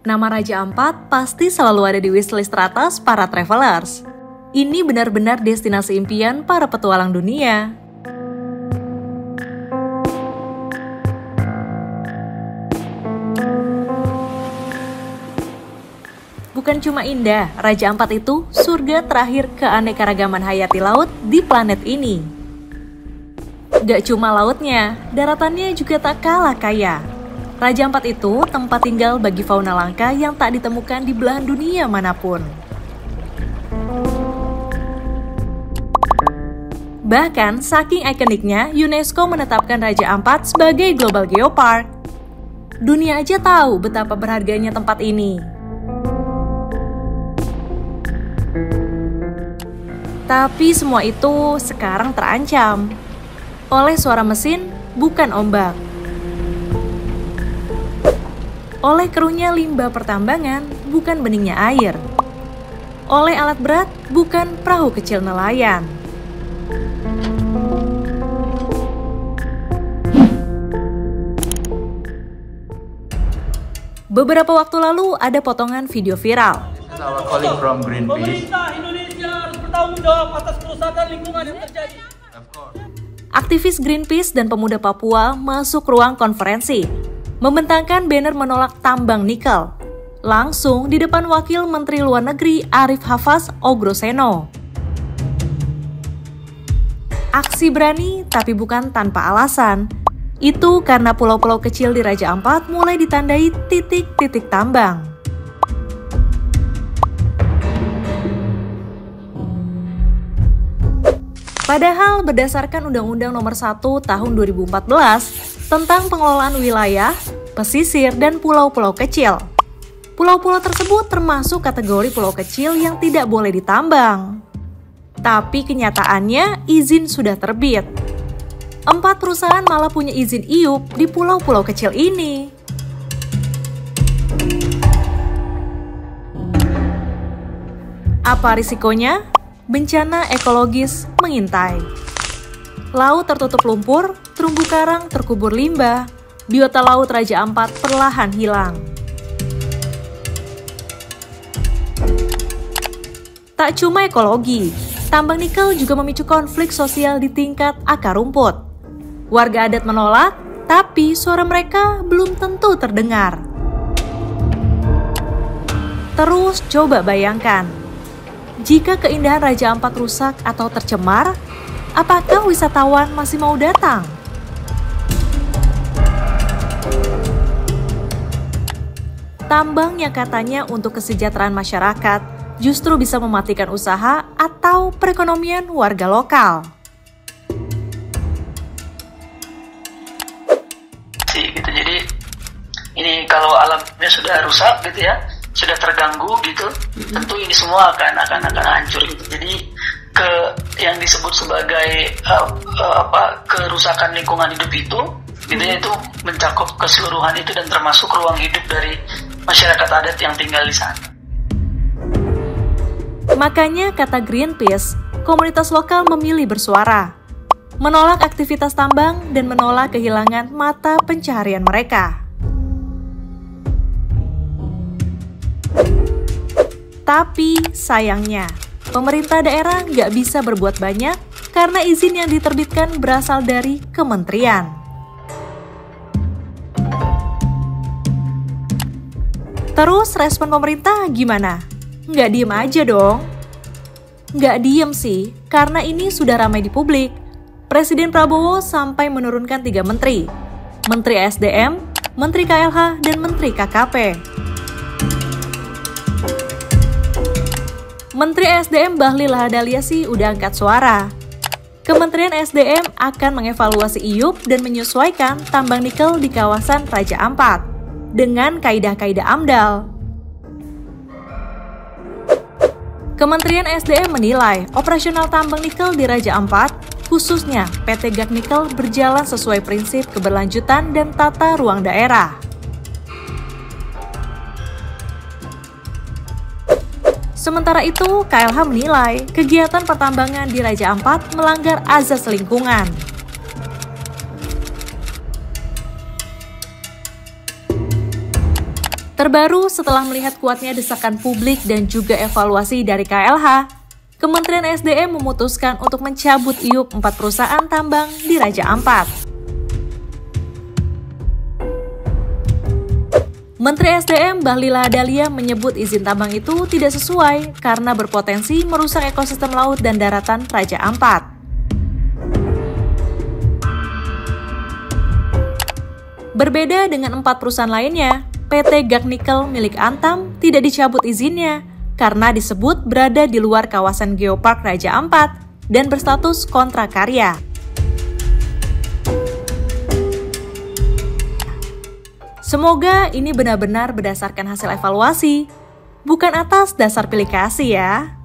Nama Raja Ampat pasti selalu ada di wishlist teratas para travelers. Ini benar-benar destinasi impian para petualang dunia. Bukan cuma indah, Raja Ampat itu surga terakhir keanekaragaman hayati laut di planet ini. Gak cuma lautnya, daratannya juga tak kalah kaya. Raja Ampat itu tempat tinggal bagi fauna langka yang tak ditemukan di belahan dunia manapun. Bahkan, saking ikoniknya, UNESCO menetapkan Raja Ampat sebagai Global Geopark. Dunia aja tahu betapa berharganya tempat ini. Tapi semua itu sekarang terancam oleh suara mesin, bukan ombak. Oleh keruhnya limbah pertambangan, bukan beningnya air. Oleh alat berat, bukan perahu kecil nelayan. Beberapa waktu lalu ada potongan video viral. Our colleague from Greenpeace. Pemerintah Indonesia harus bertanggung jawab atas kerusakan lingkungan yang terjadi. Aktivis Greenpeace dan pemuda Papua masuk ruang konferensi, membentangkan banner menolak tambang nikel, langsung di depan Wakil Menteri Luar Negeri Arif Hafaz Ogroseno. Aksi berani tapi bukan tanpa alasan. Itu karena pulau-pulau kecil di Raja Ampat mulai ditandai titik-titik tambang. Padahal berdasarkan Undang-Undang Nomor 1 Tahun 2014 tentang pengelolaan wilayah, pesisir, dan pulau-pulau kecil, pulau-pulau tersebut termasuk kategori pulau kecil yang tidak boleh ditambang. Tapi kenyataannya izin sudah terbit. 4 perusahaan malah punya izin IUP di pulau-pulau kecil ini. Apa risikonya? Bencana ekologis mengintai. Laut tertutup lumpur, terumbu karang terkubur limbah, biota laut Raja Ampat perlahan hilang. Tak cuma ekologi, tambang nikel juga memicu konflik sosial di tingkat akar rumput. Warga adat menolak, tapi suara mereka belum tentu terdengar. Terus coba bayangkan, jika keindahan Raja Ampat rusak atau tercemar, apakah wisatawan masih mau datang? Tambang yang katanya untuk kesejahteraan masyarakat justru bisa mematikan usaha atau perekonomian warga lokal. Gitu. Jadi ini kalau alamnya sudah rusak gitu ya, sudah terganggu gitu, tentu ini semua akan hancur gitu. Jadi yang disebut sebagai kerusakan lingkungan hidup itu gitu ya, itu mencakup keseluruhan itu dan termasuk ruang hidup dari masyarakat adat yang tinggal di sana. Makanya kata Greenpeace, komunitas lokal memilih bersuara, menolak aktivitas tambang dan menolak kehilangan mata pencaharian mereka. Tapi sayangnya, pemerintah daerah nggak bisa berbuat banyak karena izin yang diterbitkan berasal dari kementerian. Terus respon pemerintah gimana? Nggak diem aja dong. Nggak diem sih, karena ini sudah ramai di publik. Presiden Prabowo sampai menurunkan 3 menteri, Menteri SDM, Menteri KLH, dan Menteri KKP. Menteri SDM Bahlil Lahadalia sih udah angkat suara. Kementerian SDM akan mengevaluasi IUP dan menyesuaikan tambang nikel di kawasan Raja Ampat dengan kaidah-kaidah AMDAL. Kementerian SDM menilai operasional tambang nikel di Raja Ampat, khususnya PT GAC Nikel, berjalan sesuai prinsip keberlanjutan dan tata ruang daerah. Sementara itu, KLH menilai kegiatan pertambangan di Raja Ampat melanggar azas lingkungan. Terbaru setelah melihat kuatnya desakan publik dan juga evaluasi dari KLH, Kementerian SDM memutuskan untuk mencabut IUP 4 perusahaan tambang di Raja Ampat. Menteri SDM Bahlil Lahadalia menyebut izin tambang itu tidak sesuai karena berpotensi merusak ekosistem laut dan daratan Raja Ampat. Berbeda dengan 4 perusahaan lainnya, PT Gag Nikel milik Antam tidak dicabut izinnya karena disebut berada di luar kawasan Geopark Raja Ampat dan berstatus kontrakarya. Semoga ini benar-benar berdasarkan hasil evaluasi, bukan atas dasar pilih kasih ya.